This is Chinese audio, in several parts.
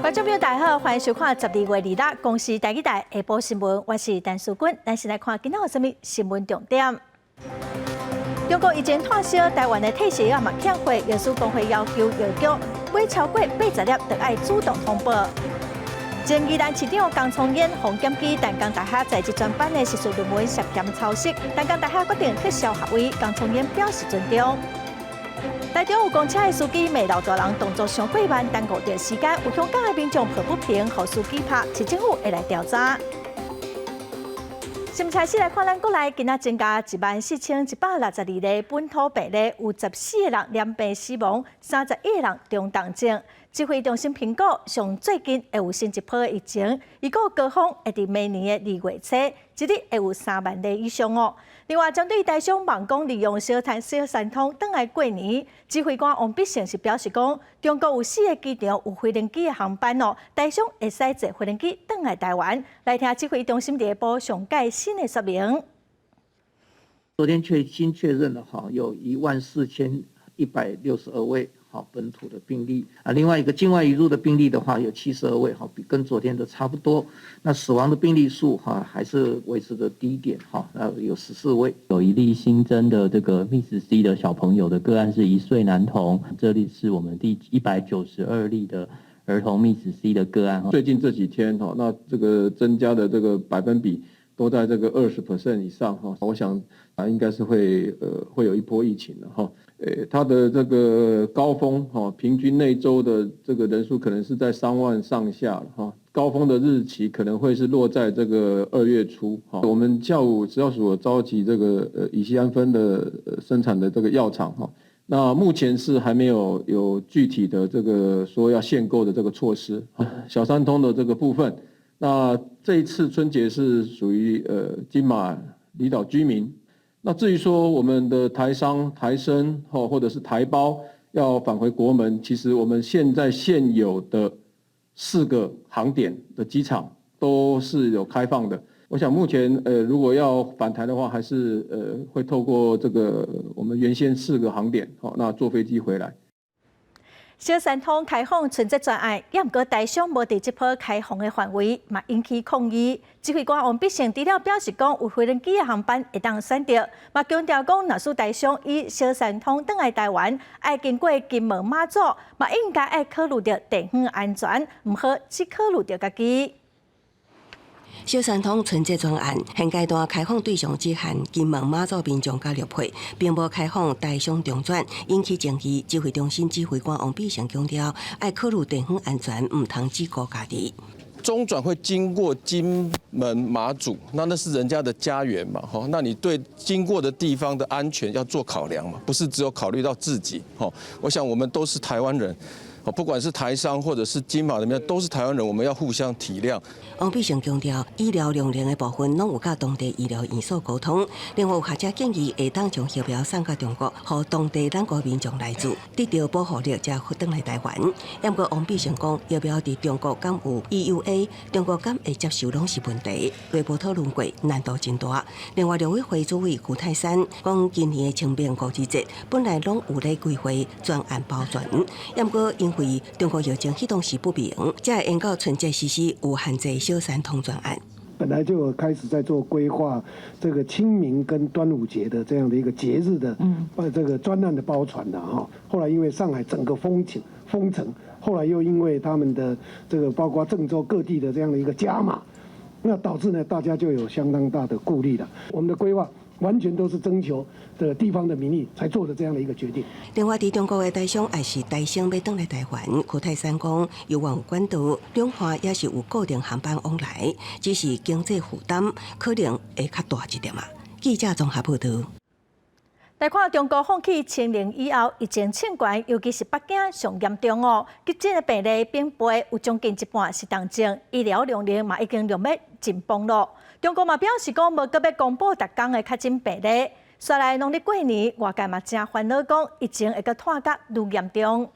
观众朋友，大家好，欢迎收看12月26日公视台语台下晡新闻，我是陈淑君。咱先来看今仔有什么新闻重点。中国已经撤销台湾的退休药嘛欠货，药师工会要求药局买超过80粒，就要主动通报。前宜兰市长江聪燕洪检举淡江大学在职专班的学术论文涉嫌抄袭，淡江大学决定撤销学位，江聪燕表示尊重。台中有公车的司机骂老大人动作上过慢，耽误着时间，有香港的民众抱不平，互司机拍，市政府会来调查。先开始来看咱国内今仔增加14162例本土病例，有14个人染病死亡，31个人中重症。指挥中心评估，上最近会有新一波的疫情，预估高峰会伫明年的2月初，一日会有3万例以上哦。另外，针对台商网工利用小三通倒来过年，指挥官王必胜是表示讲，中国有4个机场有飞行机的航班哦，台商会使坐飞行机倒来台湾。来听指挥中心第一波上届新的说明。昨天新确认了有14162位本土的病例啊，另外一个境外移入的病例的话有72位比跟昨天的差不多。那死亡的病例数还是维持着低点有14位。有一例新增的这个 MIS-C 的小朋友的个案是1岁男童，这里是我们第192例的儿童 MIS-C 的个案。最近这几天那这个增加的这个百分比都在这个20% 以上我想应该是会有一波疫情的它的这个高峰平均内周的这个人数可能是在3万上下高峰的日期可能会是落在这个2月初我们下午食药署有召集这个乙酰氨酚的生产的这个药厂那目前是还没有具体的这个说要限购的这个措施小三通的这个部分。那这一次春节是属于金马离岛居民。那至于说我们的台商、台生或者是台胞要返回国门，其实我们现有的4个航点的机场都是有开放的。我想目前如果要返台的话，还是会透过这个我们原先4个航点那坐飞机回来。小三通开放春节专案，也毋过台商无伫这波开放的范围，嘛引起抗议。指挥官王必胜除了表示讲有飞行机的航班会当选择，嘛强调讲，若是台商以小三通倒来台湾，爱经过金门、马祖，嘛应该爱考虑到地方安全，毋好只考虑到家己。小三通春节专案现阶段开放对象只限金门、马祖民众加陆配，并无开放台商中转，引起争议。指挥中心指挥官王必胜强调，爱考虑地方安全，唔通只顾家己。中转会经过金门、马祖，那是人家的家园嘛，那你对经过的地方的安全要做考量嘛，不是只有考虑到自己。我想我们都是台湾人。不管是台商或者是金马的，都是台湾人，我们要互相体谅。王必胜强调，医疗量能的部分拢有甲当地医疗院所沟通。另外，有学者建议会当将疫苗送到中国，让当地咱国民众来做，得到保护力才回转来台湾。不过，王必胜讲，疫苗伫中国敢有 EUA， 中国敢会接受拢是问题，内部讨论过，难度真大。另外，农委会主委古泰山讲，今年的清明国际节本来拢有咧规划专案包船，不过因为中国疫情迄当时不明，才会延到春节实施有限制小三通专案。本来就有开始在做规划，这个清明跟端午节的这样的一个节日的，这个专案的包船的后来因为上海整个封城，后来又因为他们的这个包括郑州各地的这样的一个加码，那导致呢大家就有相当大的顾虑了。我们的规划完全都是征求的地方的民意才做的这样的一个决定。另外，伫中国的台商也是台商要登来台湾，柯泰山讲，有往有管道，两岸也是有固定航班往来，只是经济负担可能会较大一点嘛。记者综合报道。来看中国放弃清零以后，疫情升悬，尤其是北京上严重哦。急诊的病例并倍，有将近一半是重症，医疗量能嘛已经量要紧绷了。中国嘛表示讲，无搁要公布逐天的确诊病例。刷来农历过年，外界嘛真烦恼讲，疫情会搁拖甲愈严重。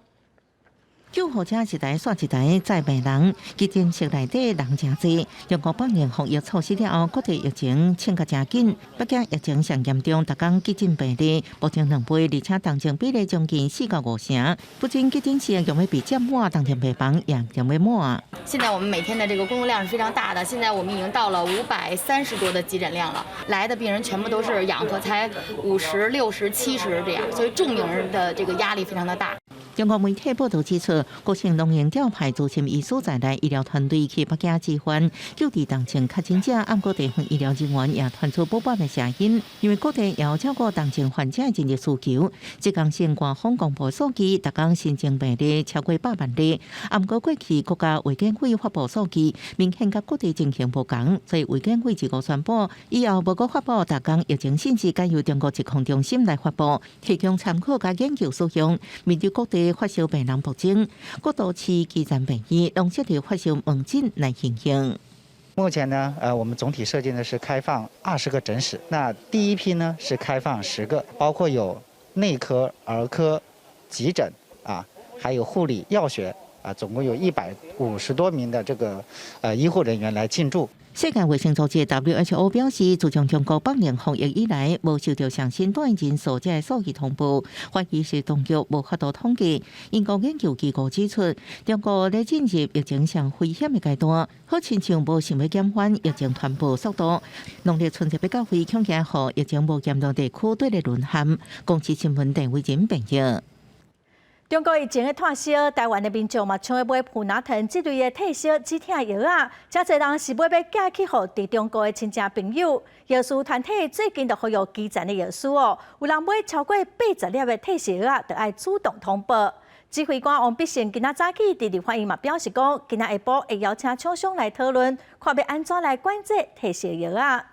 救护车一台刷一台载病人，急诊室内底人真多。中国8年防疫措施了后，各地疫情清个真紧。北京疫情上严重，逐工急诊病例目前2倍，而且重症比例将近4到5成。不仅急诊室用要被占满，当天病房也用要满。现在我们每天的这个工作量是非常大的，现在我们已经到了530多的急诊量了，来的病人全部都是氧合才50、60、70这样，所以重症人的这个压力非常的大。中国媒体报道指出，高雄龙营调派资深医师在内医疗团队去北京支援，救治重症确诊者。按各地方医疗人员也传出不满的声音，因为各地也有照顾重症患者的人力需求。这工新官方公布数据，逐工新增病例超过8万例。按过过去国家卫健委发布数据，明显甲各地情形不同，所以卫健委自我宣布，以后无搁发布逐工疫情信息，该由中国疾控中心来发布，提供参考甲研究使用。面对各地发烧病人暴增，各都市基层病院拢设立发烧门诊来进行。目前呢，我们总体设定的是开放20个诊室。那第一批呢是开放10个，包括有内科、儿科、急诊啊，还有护理、药学啊，总共有150多名的这个医护人员来进驻。世界卫生组织 WHO 表示，自从中国8年防疫以来，无受到上新冠人数这数据通报，怀疑是当局无法度统计。英国研究机构指出，中国在进入疫情上危险的阶段，好亲像无想要减缓疫情传播速度。农历春节要到会恐惊后，疫情无严重地区对立沦陷。公司新闻陈伟仁报道。中国疫情的炭烧，台湾的民众嘛，像要买普拿疼这类的退烧止痛药啊，真侪人是买要寄去给伫中国的亲戚朋友。药师团体最近就呼吁基层的药师哦，有人买超过80粒的退烧药啊，就要主动通报。指挥官王必胜今仔早起伫立法院嘛表示讲，今仔下晡会邀请厂商来讨论，看要安怎来管制退烧药啊。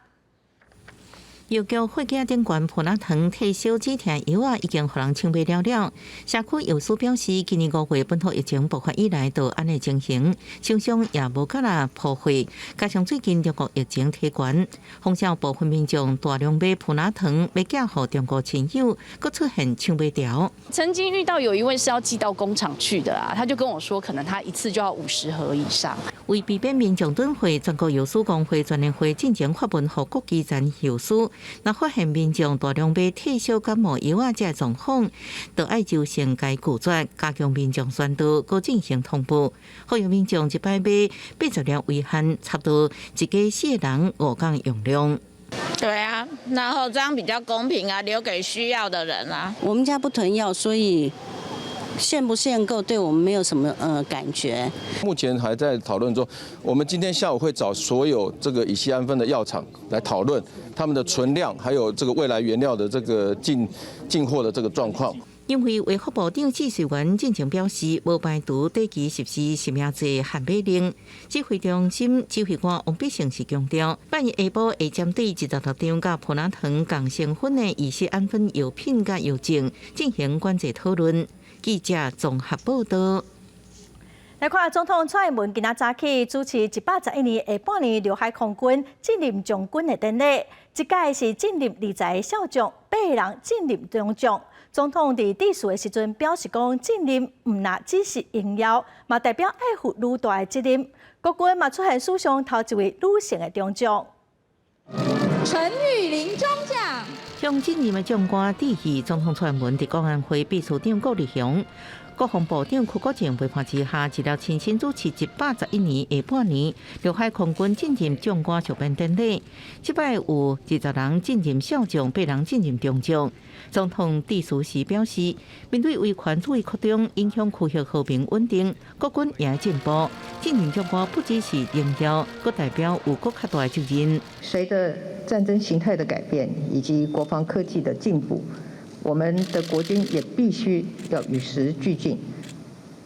药局货架顶悬普拿疼退烧止痛药啊，已经予人抢买了了。社区药师表示，今年5月本土疫情爆发以来，就安尼情形，厂商也无敢若破货。加上最近中国疫情提悬，风向部分民众大量买普拿疼，要寄予中国亲友，佫出现抢不掉。曾经遇到有一位是要寄到工厂去的啊，他就跟我说，可能他一次就要50盒以上。为避免民众囤货，全国药师工会全联会进前发文，予各基层药师。若发现民众大量买退烧感冒药啊，这状况，就要就先该拒绝，加强民众宣导，搁进行通报。呼吁民众一摆买80粒为限，差不多一家4个人5天用量。对啊，然后这样比较公平啊，留给需要的人啊。我们家不囤药，所以限不限购对我们没有什么感觉。目前还在讨论中，我们今天下午会找所有这个乙酰氨酚的药厂来讨论他们的存量，还有这个未来原料的这个进货的这个状况。因为卫福部长纪水源进前表示，无排除短期实施实名制限买令。指挥中心指挥官王必胜是强调，半夜下晡会针对116张甲普拿疼共成分的乙酰氨酚药品甲药证进行管制讨论。记者综合报道。来看总统蔡英文今仔早起主持111年下半年刘海空军晋任将军的典礼，这届是晋任2才少将，8个人晋任中将。总统伫致辞的时阵表示讲，晋任毋那只是荣耀，嘛代表爱负愈大的责任。国军嘛出现史上头一位女性的中将。陈玉玲中将。向晋任的将官致意，总统蔡英文伫国安会秘书长郭立雄、国防部长邱国正陪伴之下，一了亲身主持111年下半年陆海空军晋任将官授颁典礼。这摆有20人晋任少将，8人晋任中将。总统致辞时表示，面对威权主义扩张，影响区域和平稳定，国军也要进步。晋任将官不只是荣耀，更代表有更较大的责任。随着战争形态的改变以及国防科技的进步，我们的国军也必须要与时俱进，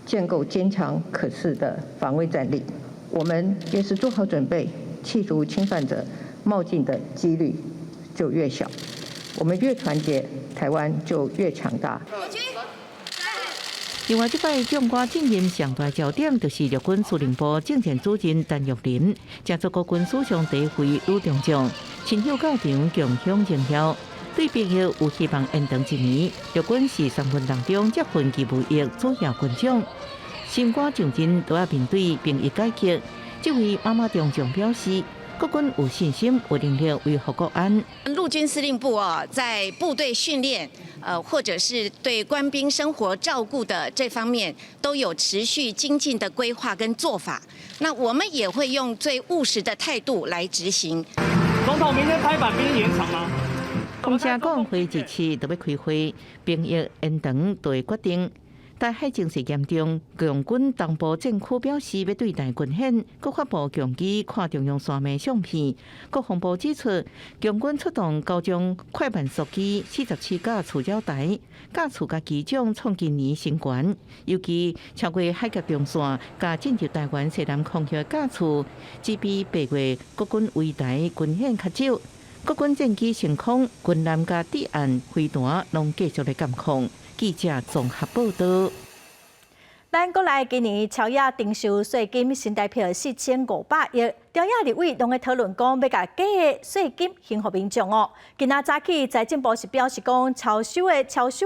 建构坚强可恃的防卫战力。我们越是做好准备，企图侵犯者冒进的几率就越小。我们越团结，台湾就越强大。另外，这摆将官晋任上大焦点就是陆军司令部政战主任陈玉林，加做国军史上第一位女中将，亲友到场共享荣耀。对兵役有希望延长1年，陆军是3份当中接份义务役主要军长。新冠上阵都要面对兵役改革。这位妈妈中将表示，国军有信心、有能力维护国安。陆军司令部在部队训练，或者是对官兵生活照顾的这方面，都有持续精进的规划跟做法。那我们也会用最务实的态度来执行。总统，明天拍板兵役延长吗？公车讲会日期就要开会，兵役延长就会决定。台海情势严重，强军东部战区表示要对台军演，国发布强机看中央山脉相片。国防部指出，强军出动高中快慢速机47架触礁台，架触甲机种创今年新高，尤其超过海峡中线，甲进入台湾西南空域架触，只比8月国军围台军演较少。国军战机升空，军舰甲抵岸飞弹拢继续来监控。记者综合报道。咱国内今年超额征收税金新台币4500亿，朝野立委拢在讨论讲要甲假的税金还互民众哦。今仔早起，财政部是表示讲，超收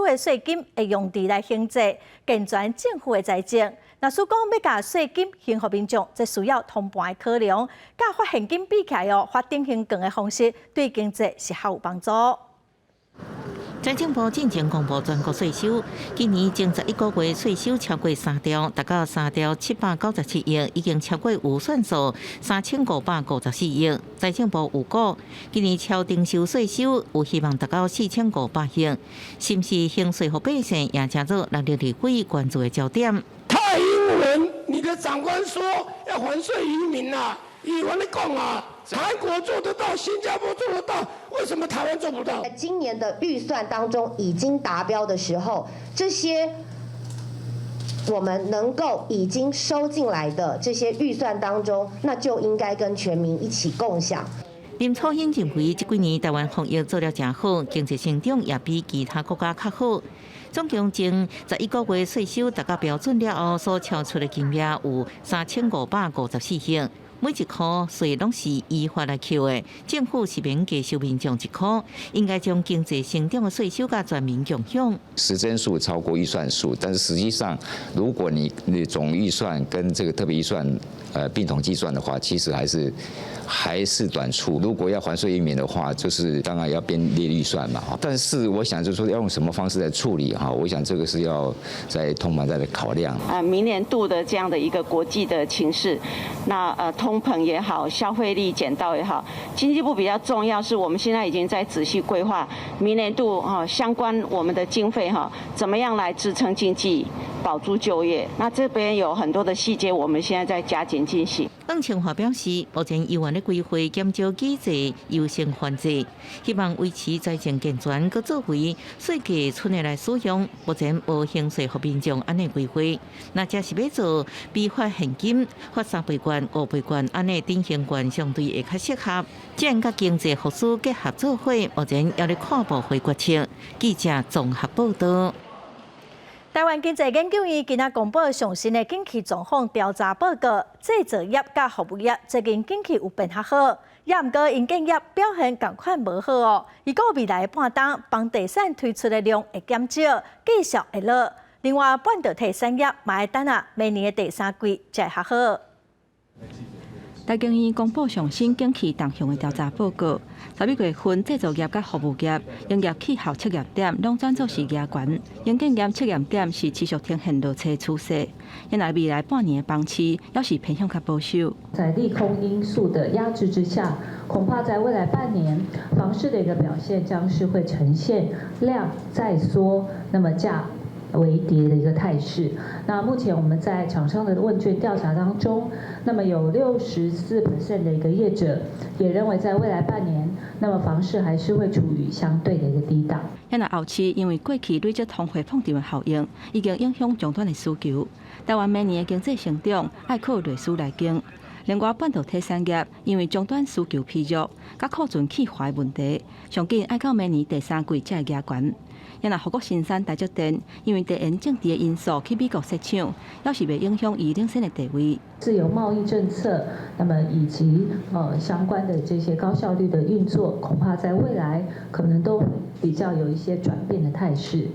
的税金会用伫来行政，健全政府的财政。若是讲要甲税金还互民众，这需要通盘的考量，甲发现金比起来哦，发定型更的方式对经济是较有帮助。财政部进前公布全国税收，今年前11个月税收超过3兆，达到3兆797亿，已经超过预算数3554亿。财政部预估，今年超征收税收有希望达到4500亿，是不是行税互百姓，也加做6日立委关注的焦点。太英文，你的长官说要还税于民啊，以我来讲啊。韩国做得到，新加坡做得到，为什么台湾做不到？在今年的预算当中已经达标的时候，这些我们能够已经收进来的这些预算当中，那就应该跟全民一起共享。林楚欣认为，这几年台湾防疫做了真好，经济成长也比其他国家较好。总共前11个月税收达到标准了后，所超出的金额有3554亿。每一块税拢是依法来扣的，政府是免加收民众1块，应该将经济成长的税收甲全民共享。实增数超过预算数，但是实际上，如果你总预算跟这个特别预算并统计算的话，其实还是短处。如果要还税于民的话，就是当然要编列预算嘛。但是我想就是说要用什么方式来处理哈，我想这个是要在通盘再来考量。明年度的这样的一个国际的情势，那通膨也好，消费力减到也好，经济部比较重要是我们现在已经在仔细规划明年度相关我们的经费怎么样来支撑经济、保住就业。那这边有很多的细节，我们现在在加紧进行。邓清华表示，目前议员的规划减少机制优先环节，希望维持财政健全，佮作为税价剩下来使用，目前无行税互民众安尼规划。那这是要做比发现金、发3倍券、5倍券安尼典型券相对会较适合。既然甲经济复苏结合做伙，目前要咧看部会决策。记者综合报道。台湾经济研究院今仔公布上新的景气状况调查报告，制造业甲服务业最近景气有变较好，也毋过营建业表现同款无好哦。预估未来半冬房地产推出的量会减少，继续会落。另外，半导体产业嘛会等明年的第3季才较好。台经院公布上新景气动向的调查报告，11月份制造业甲服务业营业气候测验点拢转做是压悬，营建业测验点是持续呈现落车趋势。因来未来半年的房市要是偏向较保守。在利空因素的压制之下，恐怕在未来半年房市的一个表现将是会呈现量在缩，那么价为跌的一个态势。那目前我们在厂商的问卷调查当中，那么有64% 的一个业者也认为，在未来半年，那么房市还是会处于相对的一个低档。因来后期因为过去累积通货膨胀的效应，已经影响终端的需求。台湾明年的经济成长要靠内需来经。另外，半导体产业因为终端需求疲弱，甲库存去化的问题，上紧要到明年第3季才会加悬。因来，韩国新山台积电因为地缘政治的因素去美国设厂，要是袂影响伊领先的地位。自由贸易政策，那么以及相关的这些高效率的运作，恐怕在未来可能都比较有一些转变的态势。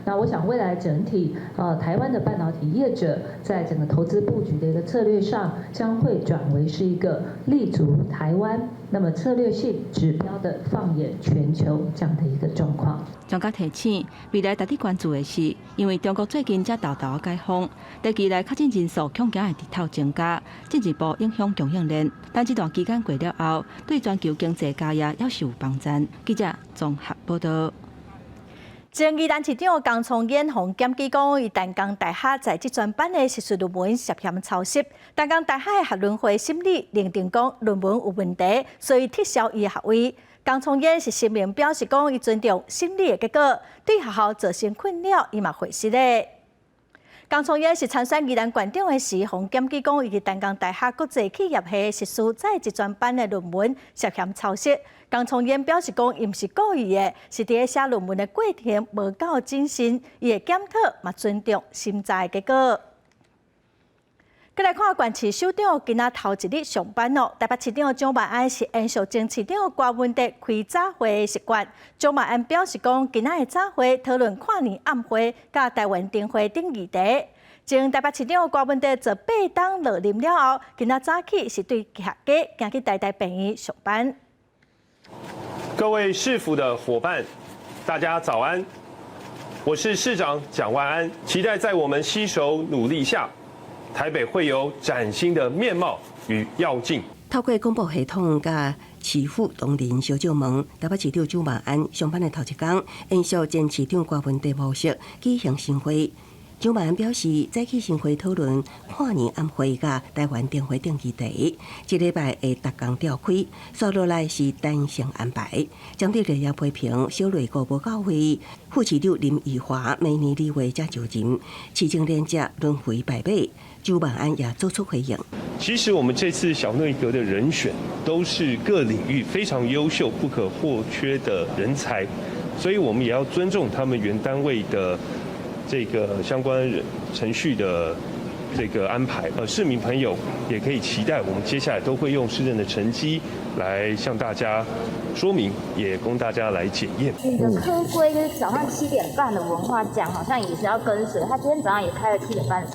那我想未来整体台湾的半导体业者在整个投资布局的一个策略上，将会转为是一个立足台湾，那么策略性指标的放眼全球这样的一个状况。专家提醒，未来值得关注的是，因为中国最近才豆解封，在期内确诊人数恐惊会日头增加，进一步影响供应链。但这段期间过了后，对全球经济家业也是有帮助。记者综合报道。前宜兰市长江聪燕向检举讲，伊淡江大学在职专班的学术论文涉嫌抄袭。淡江大学的学论会审理认定讲论文有问题，所以撤销伊的学位。江聪燕是声明表示讲，伊尊重审理的结果，对学校造成困扰，伊嘛回释的。江聪燕是参选宜兰县长的时，向检举讲，伊伫淡江大学国际企业系学术在职专班的论文涉嫌抄袭。江聪燕表示讲，伊毋是故意的，是伫咧写论文的过程无够谨慎，伊会检讨嘛尊重审查的结果。再来看县市首长今仔头一日上班咯。台北市长蒋万安是延续前市长郭文德开早会的习惯。蒋万安表示讲，今仔的早会讨论跨年暗会、甲台湾灯会等议题。前台北市长郭文德做8天落任了后，今仔早起是对客家行去台病院上班。各位市府的伙伴，大家早安！我是市长蒋万安，期待在我们携手努力下，台北会有崭新的面貌与耀境。透过广播系统甲市府同仁小酒门，台北市长蒋万安上班的头一天，延续前市长郭文德模式举行新会。蒋万安表示，早起新会讨论跨年暗会甲台湾灯会等议题，一礼拜会逐工召开，接落来是单程安排。将对日夜批评小雷国无到位，副市长林奕华明年2月才就任，市政连接轮回败北。蒋万安也做出回应。其实我们这次小内阁的人选都是各领域非常优秀、不可或缺的人才，所以我们也要尊重他们原单位的这个相关程序的这个安排。市民朋友也可以期待，我们接下来都会用市政的成绩来向大家说明，也供大家来检验。你的科规就是早上7点半的文化奖，好像也是要跟随。他今天早上也开了7点半。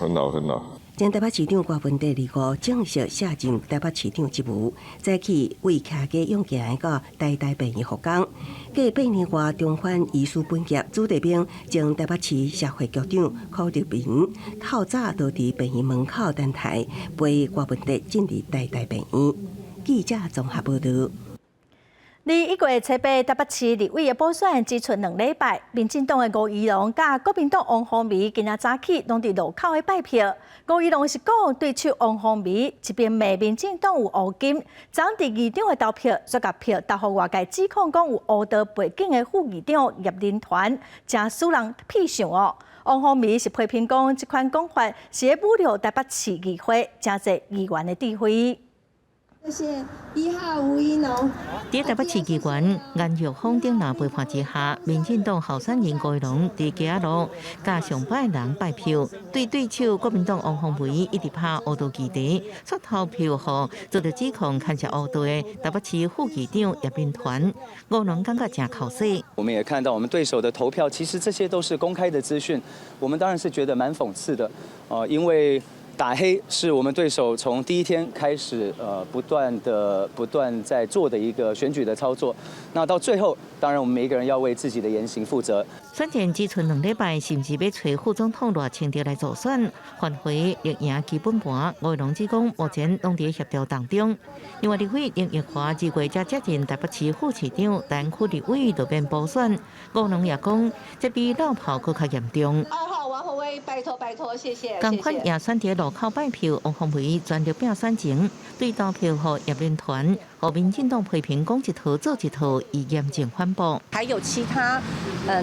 很好。前台北市长郭文德2号正式卸任台北市长职务，早起为客家用行到台病院复工。继8年外重返医师本业，朱德斌前台北市社会局长柯立明透早就伫病院门口等待，陪郭文德进入台病院。记者综合报道。1月7日，台北市立委的补选只剩2礼拜，民进党的吴怡农甲国民党王宏维今仔早起拢伫路口的拜票。吴怡农是讲对手王宏维一边骂民进党有乌金，昨第2场的投票，却甲票投互外界指控讲有乌道背景的副议长叶林团，真使人瞥上哦。王宏维是批评讲，这款讲法是在侮辱台北市议会真侪议员的智慧。谢谢1号吴怡农。在台北市议员颜玉芳等人陪伴之下，民进党候选人吴怡农在街路甲上百人拜票，对手国民党王宏维一直拍乌道议题，却投票后遭到指控看似乌道的台北市副议长叶林团，吴怡农感觉真口水。我们也看到我们对手的投票，其实这些都是公开的资讯，我们当然是觉得蛮讽刺的，因为打黑是我们对手从第一天开始，不断在做的一个选举的操作。那到最后，当然我们每一个人要为自己的言行负责。选前只剩2礼拜，甚至要找副总统赖清德来助选，反回力赢基本盘。吴怡农指讲，目前拢在协调当中。另外，立委林奕华2月才接任台北市副市长，但区立委就变补选。吴怡农也讲，这比落跑更较严重。2号王宏维，拜托，谢谢。同款也选在路口拜票，王宏维全力拼选情，对投票后叶林团和民进党批评讲一套做一套，以严正反驳。还有其他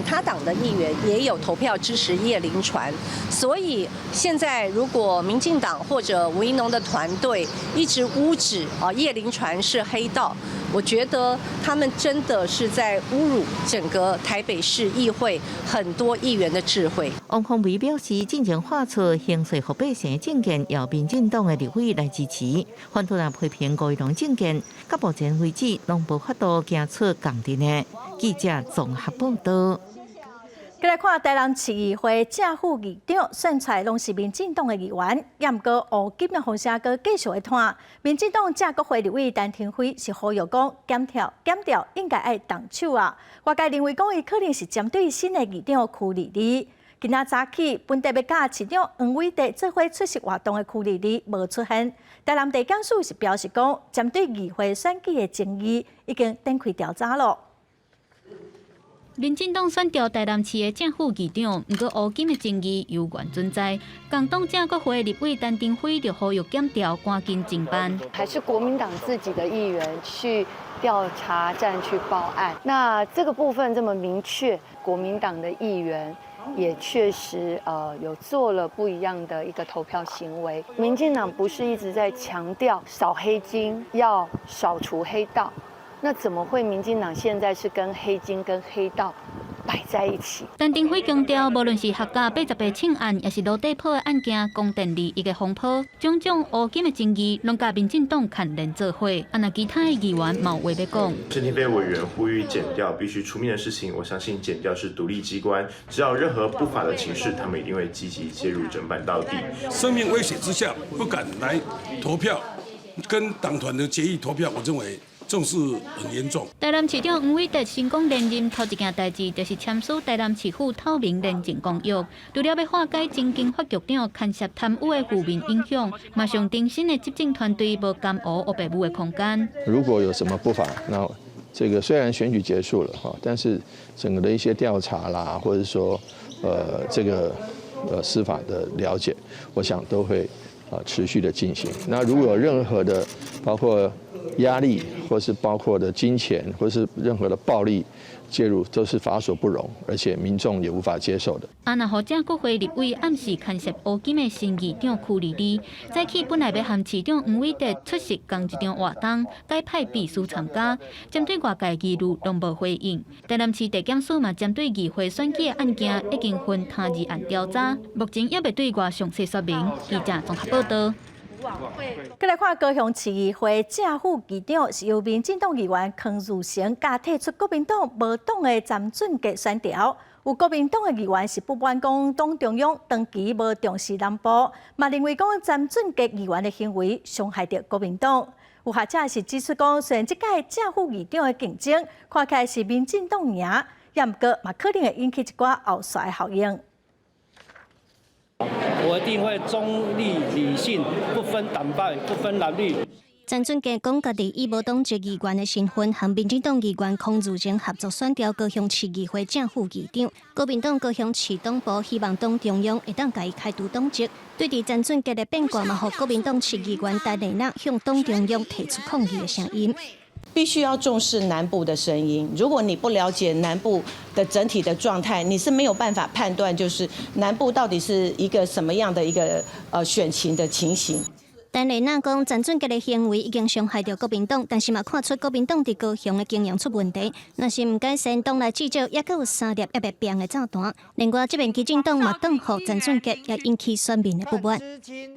他党的议员也有投票支持叶林传，所以现在如果民进党或者吴怡农的团队一直污指叶林传是黑道，我觉得他们真的是在侮辱整个台北市议会很多议员的智慧。王宏伟表示，进前画出形势和百姓的政见，由民进党的立委来支持。反对人批评吴怡农政见，到目前为止拢无法度行出共阵的。记者综合报道。再来看台南市议会正副议长选出拢是民进党的议员，也毋过乌金的风声阁继续会传。民进党正国会立委陈廷辉是呼吁讲检调应该爱动手啊。外界认为讲伊可能是针对新的议长邱丽丽。今仔早起，本地要甲市长黄伟哲做伙出席活动的邱丽丽无出现。台南地检署是表示讲，针对议会选举的争议已经展开调查了。民进党选调台南市的正副议长，不过乌金的争议犹原存在。共党正国会立委陈廷辉就呼吁检调赶紧侦办。还是国民党自己的议员去调查站去报案，那这个部分这么明确，国民党的议员也确实有做了不一样的一个投票行为。民进党不是一直在强调扫黑金，要扫除黑道。那怎么会民进党现在是跟黑金跟黑道摆在一起？陈廷辉强调，无论是客家80个庆案，也是罗地坡的案件，公电利益的风波，种种乌金的争议，拢甲民进党牵连做伙。那其他的议员冇话要讲。陈廷飞委员呼吁检调必须出面的事情，我相信检调是独立机关，只要有任何不法的情事，他们一定会积极介入侦办到底。生命威胁之下不敢来投票，跟党团的决议投票，我认为。重视很严重。台南市长黄伟哲成功连任头一件代志，就是签署台南市府透明廉政公约。除了要化解前经法局长牵涉贪污的负面影响，马上定新的执政团队无干污白污的空间。如果有什么不法，那这个虽然选举结束了哈，但是整个的一些调查啦，或者说这个司法的了解，我想都会持续的进行。那如果有任何的包括压力，或是包括的金钱，或是任何的暴力介入，都是法所不容，而且民众也无法接受的。若好正国会立委暗示牵涉乌金的新议长邱丽丽，早起本来要和市长黄伟哲出席同一场活动，改派秘书参加。针对外界议论，拢无回应。台南市地检署嘛，针对议会选举的案件，已经分他日案调查，目前也未对外详细说明。记者综合报道。再来看高雄市议会正副议长是由民进党议员康如成加退出国民党无党的詹俊杰选调。有国民党的议员是不满讲党中央长期无重视南部，嘛认为讲詹俊杰议员的行为伤害到国民党。有学者是指出讲，虽然这届正副议长的竞争看起来是民进党赢，也毋过嘛可能会引起一寡后续的效应。我一定会中立、理性，不分党派、不分蓝绿。詹俊杰讲，家己以无党籍议员的身份，和民进党议员康如成合作选调高雄市议会正副议长。国民党高雄市党部希望党中央会当甲伊开除党籍。对伫詹俊杰的变卦嘛，互国民党市议员戴丽娜向党中央提出抗议的声音。必须要重视南部的声音。如果你不了解南部的整体的状态，你是没有办法判断，就是南部到底是一个什么样的一个选情的情形。但丽娜讲，詹俊杰的行为已经伤害到国民党，但是嘛看出国民党伫高雄的经营出问题。若是唔改善，党内至少也阁有3粒也未变的炸弹。另外，这边基进党嘛党互詹俊杰，也引起选民的不满。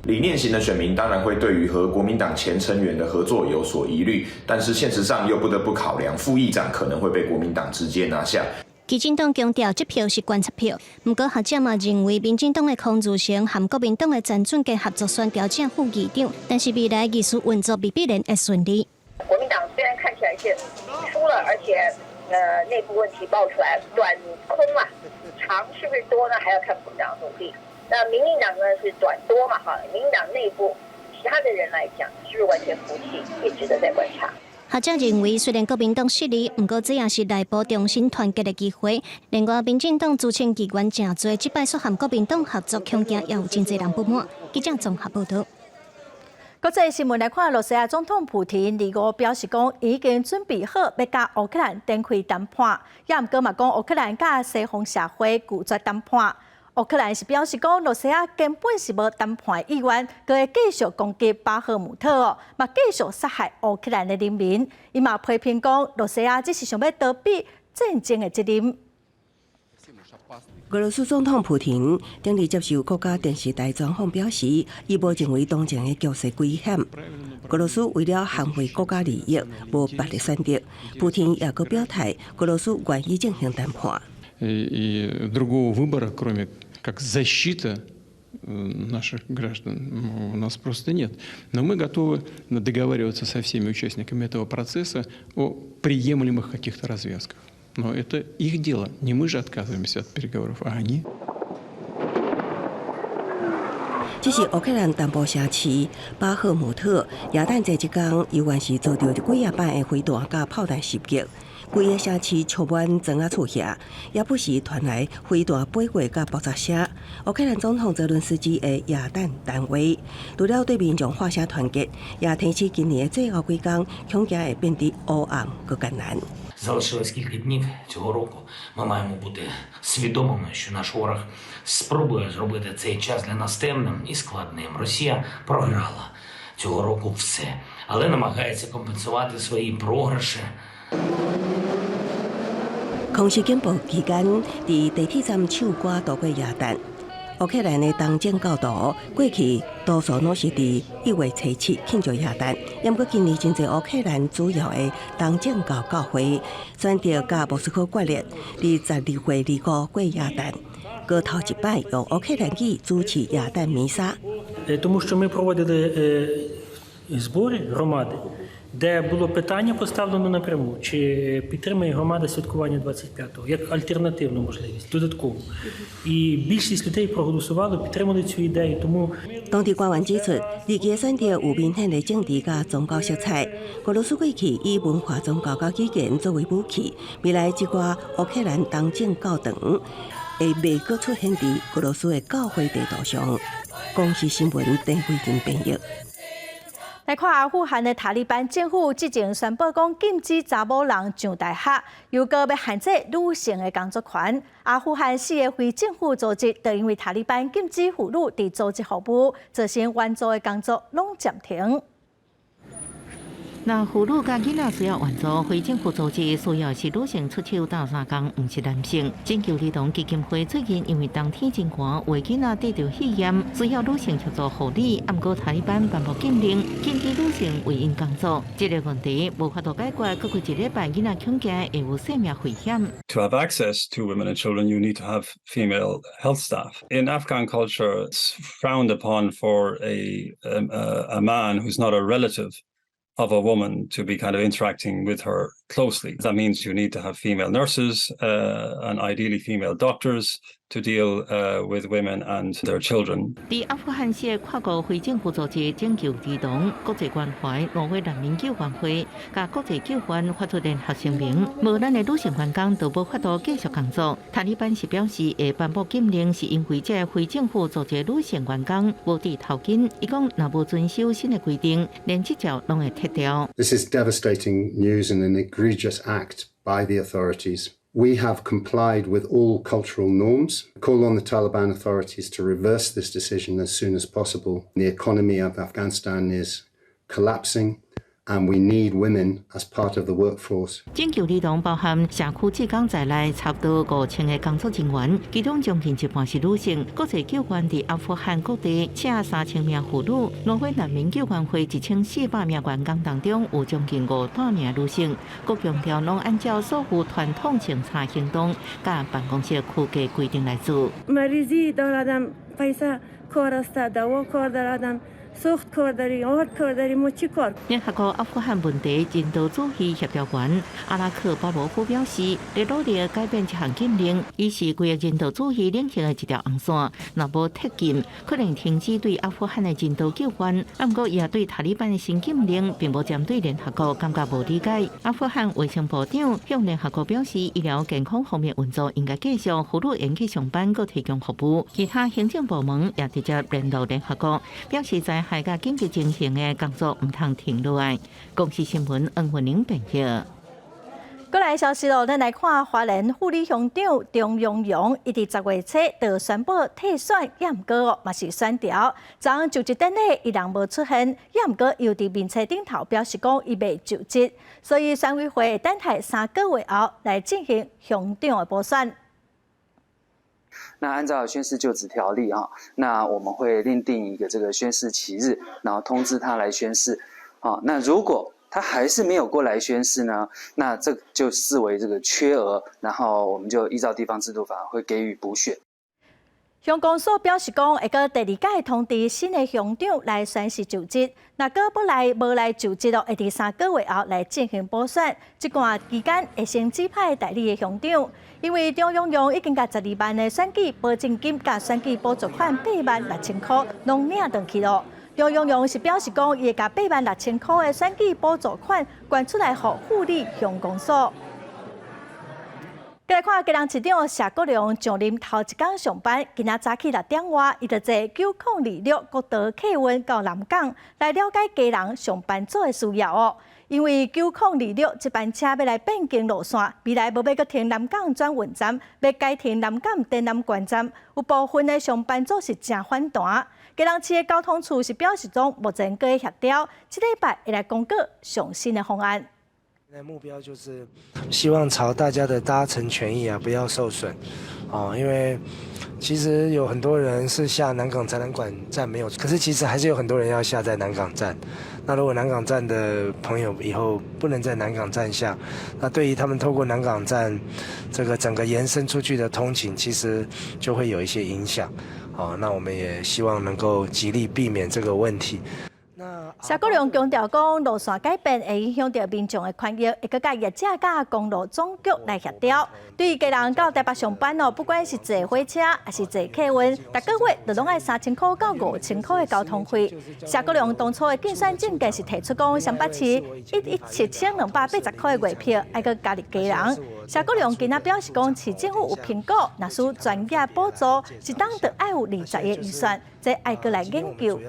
理念型的选民当然会对于和国民党前成员的合作有所疑虑，但是现实上又不得不考量副议长可能会被国民党直接拿下。基进党强调，这票是观察票。不过学者嘛认为，民进党的康如成和国民党的詹俊杰合作选调正副议长，但是未来议事运作未必然会顺利。国民党虽然看起来是输了，而且内部问题爆出来，短空啊，长是不是多呢？还要看国民党的努力。那民进党呢是短多嘛哈，民进党内部其他的人来讲，是不是完全服气，也值得再观察。学者认为，虽然国民党失利，不过这也是内部重新团结的机会。另外，民进党资深议员真多，这摆说和国民党合作，恐惊也有真侪人不满。记者综合报道。国际新闻来看，罗西亚总统普廷25表示讲，已经准备好要甲乌克兰展开谈判，也毋过嘛讲乌克兰甲西方社会拒绝谈判。乌克兰是表示讲，罗西亚根本是无谈判意愿，佮会继续攻击巴赫姆特哦，嘛继续杀害乌克兰的人民。伊嘛批评讲，罗西亚只是想要逃避战争的责任。俄罗斯总统普廷顶日接受国家电视台专访表示，伊无认为当前的局势危险。俄罗斯为了捍卫国家利益，无别的选择。普廷也阁表态，俄罗斯愿意进行谈判。И другого выбора, кроме как защита наших граждан, у нас просто нет. Но мы готовы договариваться со всеми участниками этого процесса о приемлемых каких-то развязках. Но это их дело. Не мы же отказываемся от переговоров, а они. 这是乌克兰东部城市巴赫姆特，耶诞节一天，依然是遭到几夜班的飞弹甲炮弹袭击。规个城市充满砖仔厝下，也不时传来飞弹飞过甲爆炸声。乌克兰总统泽伦斯基的耶诞谈话，除了对民众画下团结，也提起今年的最后几天，恐惊会变得黑暗佮艰难。Залишилось кілька днів цього року. Ми маємо бути свідомими, що наш ворог спробує зробити цей час для нас темним і складним. Росія програла цього року все, але намагається компенсувати свої програші. 空袭警报期间，伫地铁站唱歌度过耶诞。乌克兰的东正教徒过去多数拢是伫1月初7庆祝耶诞，也毋过今年真侪乌克兰主要的东正教教会选择甲莫斯科决裂，伫12月25过耶诞，过头一摆用乌克兰语主持耶诞弥撒。Тому що ми проводили збори громади, де було питання поставлено напряму, чи підтримує громада святкування 25-го, як альтернативну можливість, додаткову. І більшість людей проголосували, підтримали цю ідею, тому... 当地官员指出，日期选择有明显的政治甲宗教色彩。俄罗斯过去以文化、宗教甲语言作为武器，未来这个乌克兰东正教堂会未阁出现伫俄罗斯的教会地图上。公视新闻邓慧婷编译。来看阿富汗的塔利班政府之前宣布讲禁止查某人上大学，又搁要限制女性的工作权。阿富汗4个非政府组织就因为塔利班禁止妇女伫组织服务，造成援助的工作拢暂停。那妇女甲囡仔需要援助，非政府组织需要是女性出手斗相共，毋是男性。拯救儿童基金会最近因为冬天真寒，为囡仔得到肺炎，需要女性协助护理。不过塔利班颁布禁令，禁止女性为因工作。这个问题无法度解决，过去1礼拜囡仔恐惊会有性命危险。To have access to women and children, you need to have female health staff. In Afghan culture, it's frowned upon for a man who's not a relative of a woman to be kind of interacting with her closely. That means you need to have female nurses and ideally female doctors to deal with women and their children. 伫阿富汗的跨国非政府组织拯救儿童国际关怀挪威难民救援会，甲国际救援发出联合声明，无咱的女性员工都无法度继续工作。塔利班是表示会颁布禁令，是因为这非政府组织女性员工无伫头巾。伊讲若无遵守新的规定，连这条拢会撤掉。This is devastating news and an egregious act by the authorities. We have complied with all cultural norms. Call on the Taliban authorities to reverse this decision as soon as possible. The economy of Afghanistan is collapsing, and we need women as part of the workforce. 拯救儿童包含社区志工在内，差不多5000个工作人员，其中将近一半是女性。国际救援伫阿富汗各地，请3000名妇女。挪威难民救援会1400名员工当中，有将近500名女性。各强调拢按照守护传统清查行动，甲办公室区隔规定来做。联合国阿富汗问题人道主义协调员阿拉克巴罗夫表示，在努力改变这项禁令，伊是规个人道主义领域的一条红线。若无撤禁，可能停止对阿富汗的人道救援。不过，也对塔利班的新禁令并无针对联合国感觉无理解。阿富汗卫生部长向联合国表示，医疗健康方面运作应该继续，妇女延期上班，佮提供服务。其他行政部门也直接联络联合国，表示在海甲紧急进行的工作唔通停落来。公司新闻黄文玲报道。过来消息咯，咱来看花莲副理乡长张永荣，伊伫10月初就宣布退选，也毋过嘛是选调。昨就职典礼伊人无出现，也毋过又伫面册顶头表示讲伊未就职，所以选委会会等待3个月后来进行乡长的补选。那按照宣誓就职条例哈，那我们会另定一个这个宣誓期日，然后通知他来宣誓。好，那如果他还是没有过来宣誓呢，那这就视为这个缺额，然后我们就依照地方制度法会给予补选。乡公所表示讲，会个第2届通知新的乡长来宣誓就职，若个无来就职咯，会伫3个月后来进行补选。这段期间会先指派代理的乡长，因为张永荣已经甲12万的选举保证金甲选举补助款86000块拢领回去咯。张永荣是表示讲，伊会甲86000块的选举补助款捐出来，互护理乡公所。再来看，基隆市长谢国良上任头1天上班，今仔早起6点外，伊就坐9026国道客运到南港来了解基隆上班族的需要哦。因为9026这班车要来变更路线，未来无要阁停南港转运站，要改停南港展览馆站，有部分的上班族是真反弹。基隆市的交通处是表示讲，目前搁在协调，这礼拜会来公告上新的方案。现在目标就是希望朝大家的搭乘权益不要受损，因为其实有很多人是下南港展览馆站没有，可是其实还是有很多人要下在南港站。那如果南港站的朋友以后不能在南港站下，那对于他们透过南港站这个整个延伸出去的通勤，其实就会有一些影响。那我们也希望能够极力避免这个问题。谢国良强调讲，路线改变会影响到民众的权益，会搁甲业者甲公路总局来协调。对于基隆到台北上班不管是坐火车还是坐客运，每个月就拢爱3000块到5000块的交通费。谢国良当初的竞选政见是提出讲，上北市17280块的月票，爱搁加入基隆。谢国良今仔表示讲，市政府有评估，若需专业补助，一档就爱有20个预算，这爱搁来研究。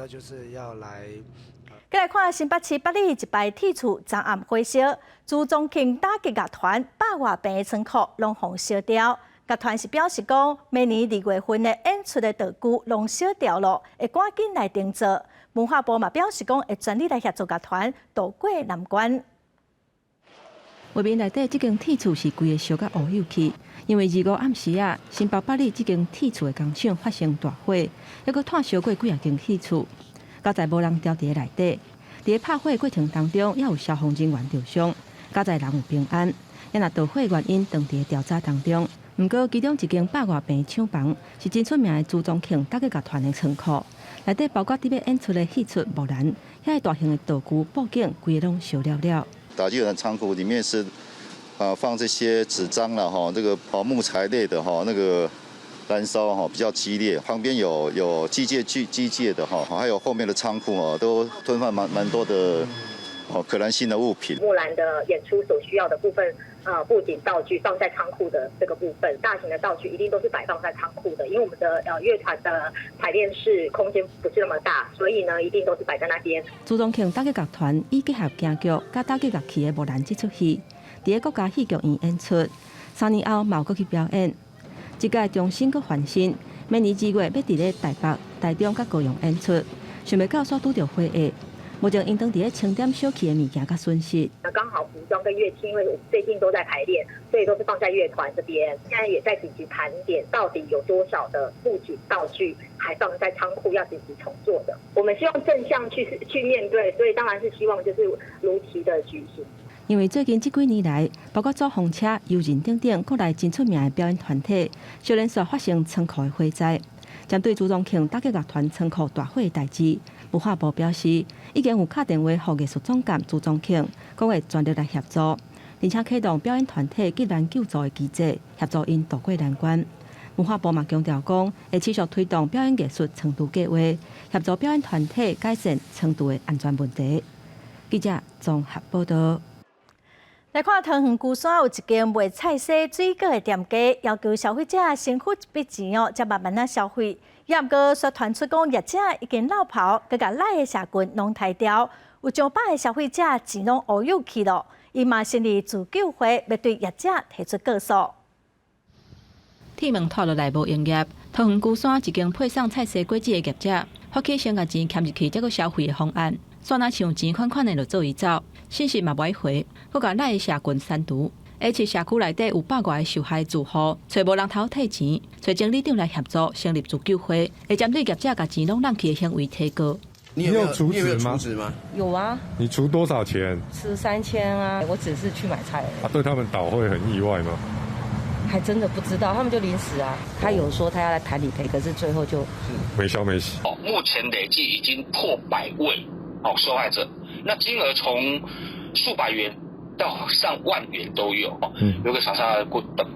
再来看新北市北里一排铁厝昨暗火烧，朱宗庆打击乐团100外平的仓库拢互烧掉。乐团是表示讲，明年2月份的演出的道具拢烧掉了，会赶紧来定做。文化部嘛表示讲，会全力来协助乐团渡过难关。画面内底这间铁厝是规个烧甲乌有去，因为25暗时新北北里这间铁厝的工厂发生大火，还阁炭烧过几啊间铁厝。到在无人调伫内底，伫拍火过程当中，也有消防人员受伤。到在人有平安，也若导火原因当伫调查当中。毋过其中一间100外平厂房是真出名的朱宗庆打击乐团的仓库，内底包括伫要演出的戏出木兰，遐个大型的道具布景，规个拢烧了了。打击乐团仓库里面是放这些纸张了这个木材类的那个。燃烧比较激烈，旁边有机械的还有后面的仓库都吞放蛮多的可燃性的物品。木兰的演出所需要的部分，布景道具放在仓库的这个部分，大型的道具一定都是摆放在仓库的，因为我们的乐团的排练室空间不是那么大，所以呢一定都是摆在那边。朱宗庆打击乐团以结合京剧甲打击乐器的木兰这出戏，伫个国家戏剧院演出，3年后嘛有搁去表演。即届重新搁翻新，明年2月要伫咧台北、台中甲高雄演出，想袂到所拄着火灾。目前因当伫咧清点小气的物件甲损失。刚好服装跟乐器，因为我们最近都在排练，所以都是放在乐团这边。现在也在紧急盘点，到底有多少的布景道具还放在仓库要紧急重做的。我们希望正向去面对，所以当然是希望就是如期的举行。因为最近这几年来，包括坐风车、游人等等国内真出名的表演团体，接连续发生仓库的火灾。针对朱宗庆打击乐团仓库大火的代志，文化部表示，已经有打电话予艺术总监朱宗庆，讲会全力来协助，而且启动表演团体急难救助的机制，协助因渡过难关。文化部嘛强调讲，会持续推动表演艺术程度计划，协助表演团体改善程度的安全问题。记者综合报道。来看桃园龟山有一间卖菜色水果的店家，要求消费者先付一笔钱哦，才慢慢啊消费。也毋过却传出讲业者已经落跑，佮甲赖的社群拢抬掉，有上百的消费者钱拢乌有去咯。伊嘛成立自救会，要对业者提出告诉。铁门拖落来无营业，桃园龟山一间配送菜色果子的业者，发起先甲钱欠入去，再佮消费的方案，煞若像钱款款的就做伊走。信息嘛不爱回，佮甲赖社群删除。而且社区内底有百外个受害住户，找无人头退钱，找经理长来协助成立自救会，会针对业者甲钱拢让去的行为提告。你有储值吗？有啊。你出多少钱？吃3000啊！我只是去买菜而已。对他们倒会很意外吗？还真的不知道，他们就临时啊。他有说他要来谈理赔，可是最后就没消没息。目前累计已经破100位受害者，那金额从数百元到上万元都有，有个厂商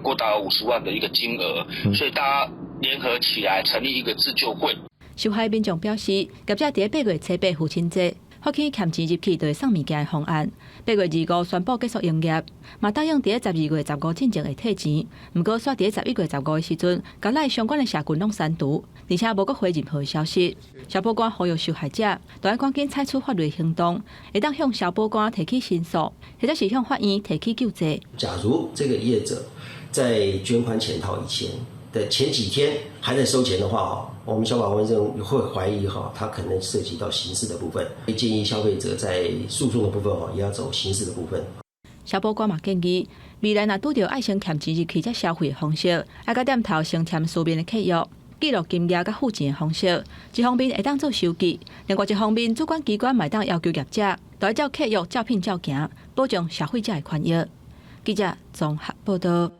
过达50万的一个金额，所以大家联合起来成立一个自救会。受害民众表示，业者伫8月初8父亲节发起欠钱入去就会送物件的方案，8月25宣布结束营业，嘛答应伫12月15进前会退钱，不过煞伫11月15的时阵，甲赖相关的社群拢删除，而且无阁回任何消息。消保官呼吁受害者，都要赶紧采取法律行动，会当向消保官提起申诉，或者是向法院提起救济。假如这个业者在捐款潜逃以前的前几天还在收钱的话，我们消保官会怀疑他可能涉及到刑事的部分，建议消费者在诉讼的部分也要走刑事的部分。消保官嘛建议，未来若拄到爱先欠钱入去才消费的方式，爱甲店头先签书面的契约，记录金额甲付钱的方式，一方面会当做收据，另外一方面主管机关嘛当要求业者，都要照契约照品照行，保障消费者的权益。记者综合报道。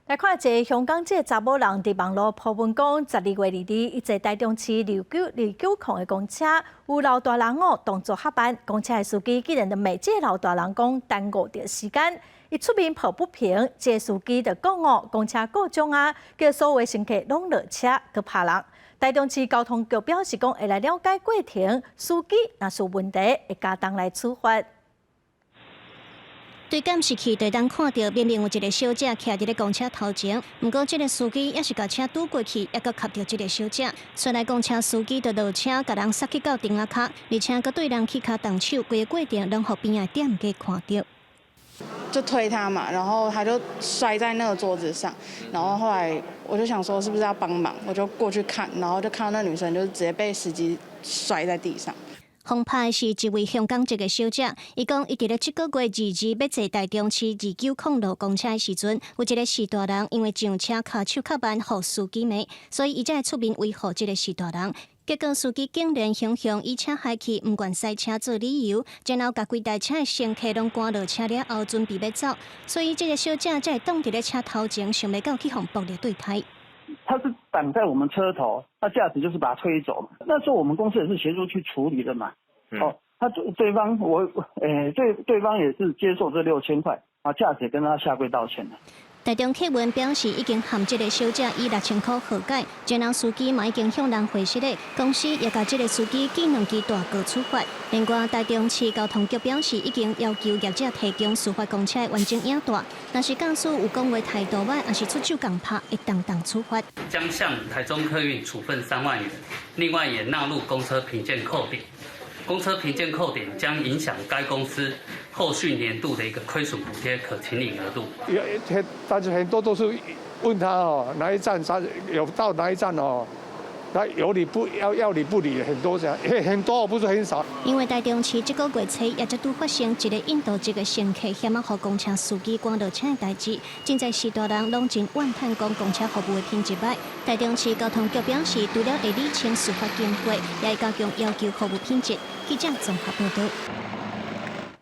来看一个香港籍查某人伫网络铺文讲，12月2日，一座台中市29控的公车有老大人动作合办，公车的司机竟然就骂这老大人讲耽误着时间，伊出面抱不平，这司机就讲公车故障啊，叫所有乘客拢落车去拍人。台中市交通局表示讲会来了解过程，司机若是有问题会加重来处罚。对监视器就当看到，明明有一个小姐徛伫咧公车头前，不过这个司机也是甲车拄过去，也阁卡到这个小姐。虽然公车司机就落车，甲人塞去到顶仔卡，而且阁对人去卡动手，规个过程拢互边仔店家看到。就推他嘛，然后他就摔在那个桌子上，然后后来我就想说是不是要帮忙，我就过去看，然后就看到那女生就是直接被司机摔在地上。轰拍是一位香港籍的小姐，伊讲伊伫咧这个月2日要坐台中市29控路公车的时阵，有一个士大人因为上车卡手卡慢，互司机骂，所以伊才会出面维护这个士大人。结果司机竟然向以车害去，唔愿塞车做理由，然后甲规台车的乘客拢赶落车了后，准备要走，所以这个小姐才会挡伫咧车头前，想袂到去互暴力对待。他是挡在我们车头，那驾驶就是把他推走。那时候我们公司也是协助去处理的嘛。他对方对方也是接受这6000块，驾驶也跟他下跪道歉了。台中客运表示已经和这个小姐以6000块和解，然后司机嘛已经向人回息了，公司也甲这个司机记2支大告处罚。另外，台中市交通局表示已经要求业者提供司法公车的完整影带，若是驾驶有讲话态度歹，还是出手讲拍，会当处罚。将向台中客运处分3万元，另外也纳入公车评鉴扣点。公车评鉴扣点将影响该公司后续年度的一个亏损补贴可请领额度。但是很多都是问他哪一站有到哪一站他有理不要理不理，很多这样，很多不是很少。因为台中市这个月初也拄发生一个印度籍的乘客险互公车司机赶落车的代志，真在许多人拢真怨叹讲公车服务的品质歹。台中市交通局表示，除了会厘清司法经过，也会加强要求服务品质。记者综合报道。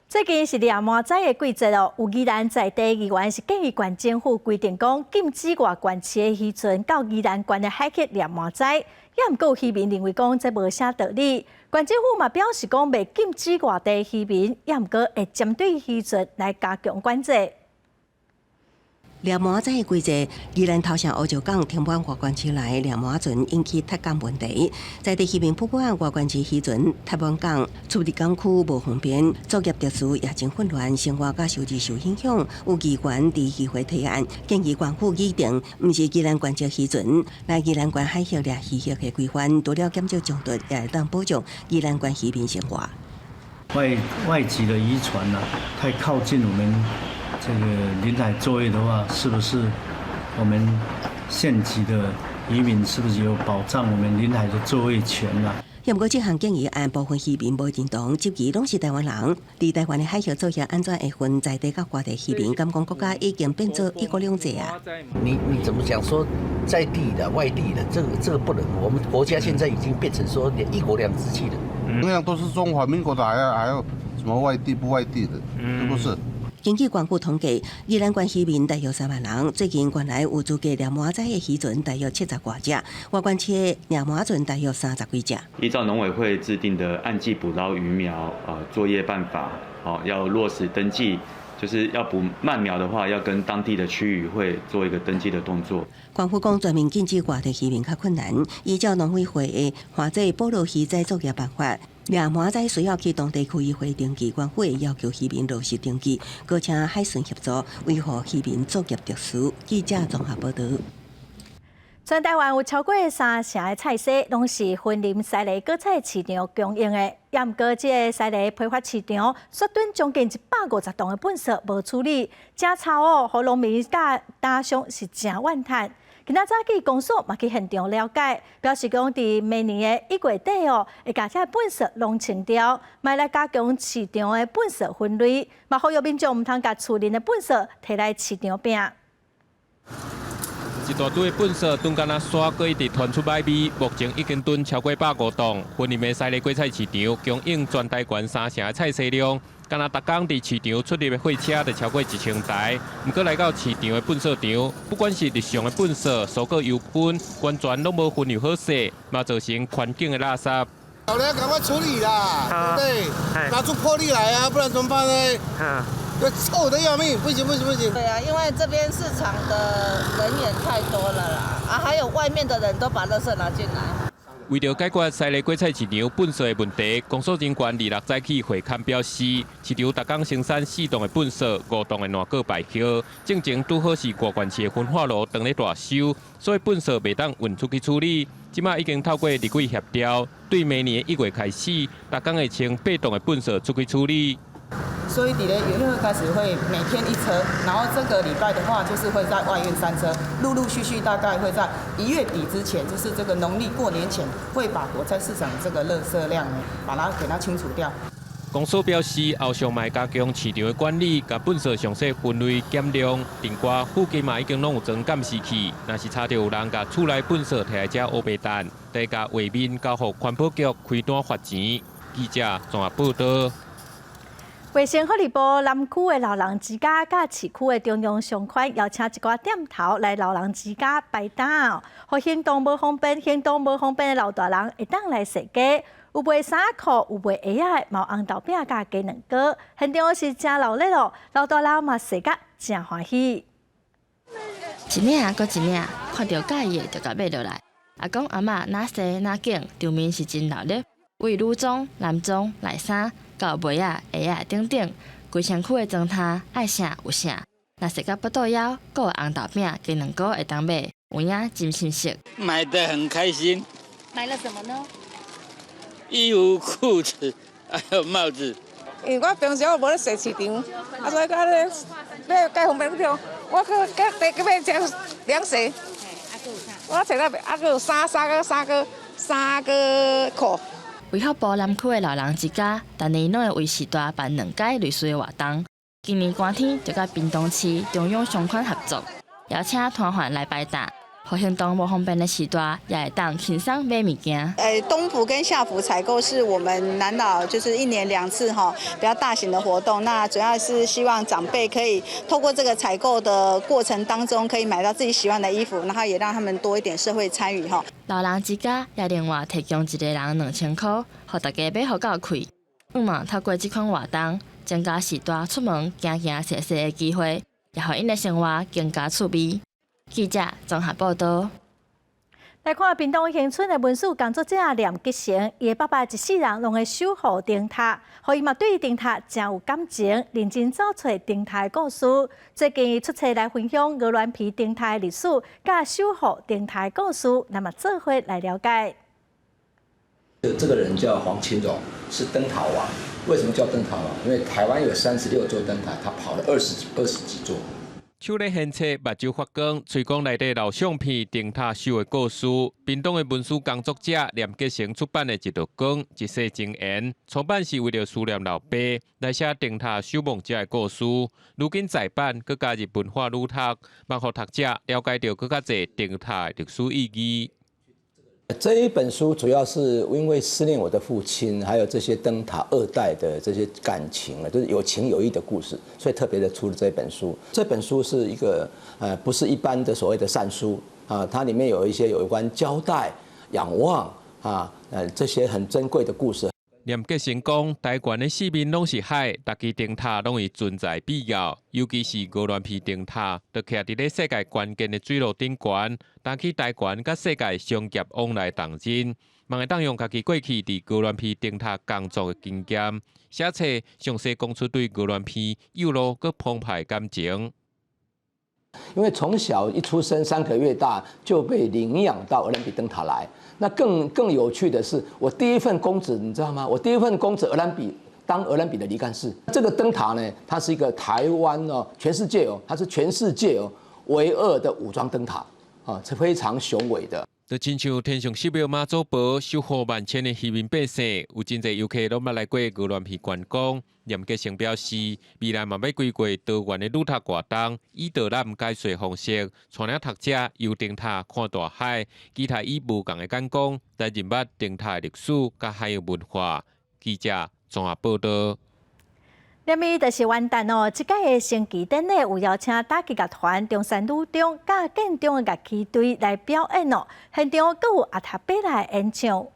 最近是抓麻仔的季节哦，有宜兰在地议员是建议县政府规定讲，禁止外县市的渔船到宜兰县的海域抓麻仔。也毋过有渔民认为讲这无啥道理，县政府嘛表示讲未禁止外地渔民，也毋过会针对渔船来加强管制。掠麻仔的季节，宜兰头城乌石港停泊外观区内掠麻船引起脱港问题。在地渔民报案外观区渔船脱满港，处理港区无方便，作业特殊也真混乱，生活甲收入受影响。有议员伫议会提案，建议政府拟定毋是宜兰关籍渔船，来宜兰关海域掠渔业的规范，除了减少冲突，也会当保障宜兰关渔民生活。外籍的渔船啊，太靠近我们这个临海作业的话，是不是我们县级的渔民是不是有保障我们临海的作业权啊？不过，这项建议案部分渔民无认同，质疑拢是台湾人，伫台湾的海域作业安怎会分在地甲外地渔民？敢讲国家已经变做一国两制啊？你怎么讲说在地的、外地的，这个不能。我们国家现在已经变成说连一国两制去了。同样都是中华民国的，还有什么外地不外地的，是不是？根据官府统计，宜兰关渔民大约3万人。最近原来有资格掠麻仔的渔船大约70多只，外关区的掠麻船大约30几只。依照农委会制定的岸际捕捞鱼苗作业办法，要落实登记。就是要捕鳗苗的话，要跟当地的区域会做一个登记的动作。官府讲全面禁止外地渔民较困难，依照农委会的花仔捕捞鱼仔作业办法，掠麻仔需要去当地区议会登记，官府会要求渔民落实登记，搁请海巡协助，维护渔民作业特殊。记者综合报道。全台湾有超过3成的菜色，拢是分林西梨果菜市场供应的。也毋过，这个西梨批发市场缩短将近150栋的本色无处理，真臭哦，互农民甲大商是真怨叹。今仔早起公所嘛去现场了解，表示讲伫明年的1月底哦，会把这本色弄清掉，卖来加强市场的本色分类，嘛呼吁民众毋通把厝邻的本色摕来市场拼。一大堆的粪扫顿干那刷过一直传出歹味，目前已经囤超过150栋。分林的西梨果菜市场供应全台湾3成的菜色量，干那逐工伫市场出入的货车就超过1000台。不过来到市场的粪扫场，不管是日常的粪扫、蔬果油分，完全拢无分流好势，嘛造成环境的垃圾。老娘赶快处理啦，对不对？拿出魄力来啊，不然怎么办呢？臭得要命，不行。对啊，因为这边市场的人也太多了啦，还有外面的人都把垃圾拿进来。为了解决西梨果菜市场粪扫的问题，公所人员26早起会勘表示，市场逐工生产4栋的粪扫，5栋的烂果排休，正正拄好是外关市的分化炉当咧大修，所以粪扫袂当运出去处理。即马已经透过立委协调，对明年1月开始，逐工会清8栋的粪扫出去处理。所以1月开始会每天1车，然后这个礼拜的话就是会在外运3车，陆续大概会在1月底之前，就是这个农历过年前，会把果菜市场这个垃圾量呢，给它清除掉。公所表示，后续卖加强市场的管理，甲粪扫详细分类减量。顶瓜附近嘛已经拢有装监视器，若是查到有人甲厝内粪扫摕来遮乌白蛋，得甲画面交互环保局开单罚钱。记者综合报道。卫生福利部南区的老人之家甲市区的中央商圈邀请一寡店头来老人之家摆档，互行动无方便的老大人会当来踅街，有卖衫裤，有卖鞋仔，毛红豆饼甲鸡卵糕，现场是真热闹咯，老大人嘛踅甲真欢喜。一领搁一领，看到介意的就甲买落来。阿公阿嬷哪洗哪景，场面是真热闹。为女装、男装、内衫。到袜仔、鞋仔等等，规身躯的装摊爱啥有啥。若是到不倒腰，搁有红豆饼、鸡卵糕会当买，有影真新鲜。买得很开心。买了什么呢？衣服、裤子，还有帽子。因为我平常我无咧踅市场，所以我咧买介方便了。我去买这凉鞋。我找到还有三个裤。卫福部南区的老人之家，逐年拢会为时大办2届类似的活动。今年寒天就甲屏东市中央商圈合作，邀请摊贩来摆档，互行动无方便的时大也会当轻松买物件。东府跟下府采购是我们南岛就是1年2次比较大型的活动。那主要是希望长辈可以透过这个采购的过程当中，可以买到自己喜欢的衣服，然后也让他们多一点社会参与老人之家也另外提供一个人2000块，互大家买好到开。透过这款活动，增加时大出门行踅踅的机会，也互因的生活更加趣味。记者综合报道。来看屏东恒春的文书工作者梁吉成，伊的爸爸一世人拢会守护灯塔，互伊嘛对灯塔真有感情，认真找出灯塔的故事。最近出册来分享鹅銮鼻灯塔的历史，甲守护灯塔的故事，那么做伙来了解。这个人叫黄清荣，是灯塔王。为什么叫灯塔王？因为台湾有36座灯塔，他跑了20几座。手咧现册，目睭发光，推广内底老相片灯塔秀的故事。屏东的文书工作者梁吉成出版的一道讲一世情缘，初版是为了思念老爸，来写灯塔守望者的故事。如今再版，佮加入文化旅读，帮互读者了解到更加侪灯塔的历史意义。这一本书主要是因为思念我的父亲，还有这些灯塔2代的这些感情就是有情有义的故事，所以特别的出了这本书。这本书是一个不是一般的所谓的善书啊，它里面有一些有关交代、仰望啊这些很珍贵的故事。梁吉成讲，台湾的四面拢是海，大支灯塔拢有存在必要，尤其是鹅銮鼻灯塔，就徛伫咧世界关键的水路顶悬，打起台湾甲世界商业往来动人。嘛会当用家己过去伫鹅銮鼻灯塔工作的经验，写册详细讲出对鹅銮鼻幼路佮澎湃的感情。因为从小一出生3个月大就被领养到鹅銮鼻灯塔来。那更有趣的是，我第一份公职你知道吗？我第一份公职当鹅銮鼻的理干事。这个灯塔呢，它是一个台湾全世界它是全世界唯2的武装灯塔啊，是非常雄伟的。就亲像天上寺庙妈祖婆守护万千的渔民百姓，有真侪游客拢捌来过鹅銮鼻观光。梁吉成表示，未来嘛要规划多元的旅读活动，以导览解说方式，带领读者游灯塔看大海，期待以无共的眼光来认捌灯塔的历史甲海洋文化。记者综合报道。连咪就是元旦哦，即届的升旗典礼有邀请打击乐团、中山女中、甲建中的乐器队来表演哦，现场阁有阿塔贝来演唱。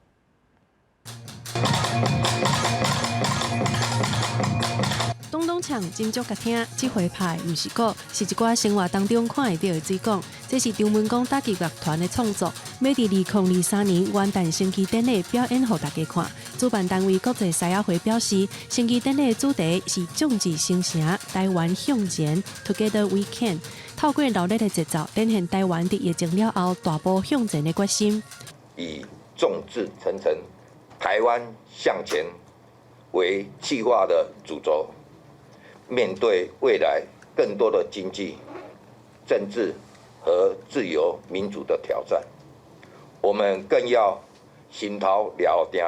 咚咚锵真足甲听，这回拍又是鼓，是一寡生活当中看会到的水果。这是张文光打击乐团的创作，要伫2023年元旦升旗典礼表演，互大家看。主办单位国际赛亚会表示，升旗典礼的主题是众志成城，台湾向前 ，Together We Can。透过热烈的节奏，展现台湾伫疫情了后大步向前的决心。以众志成城，台湾向前为计划的主轴。面对未来更多的经济、政治和自由民主的挑战，我们更要心头了定，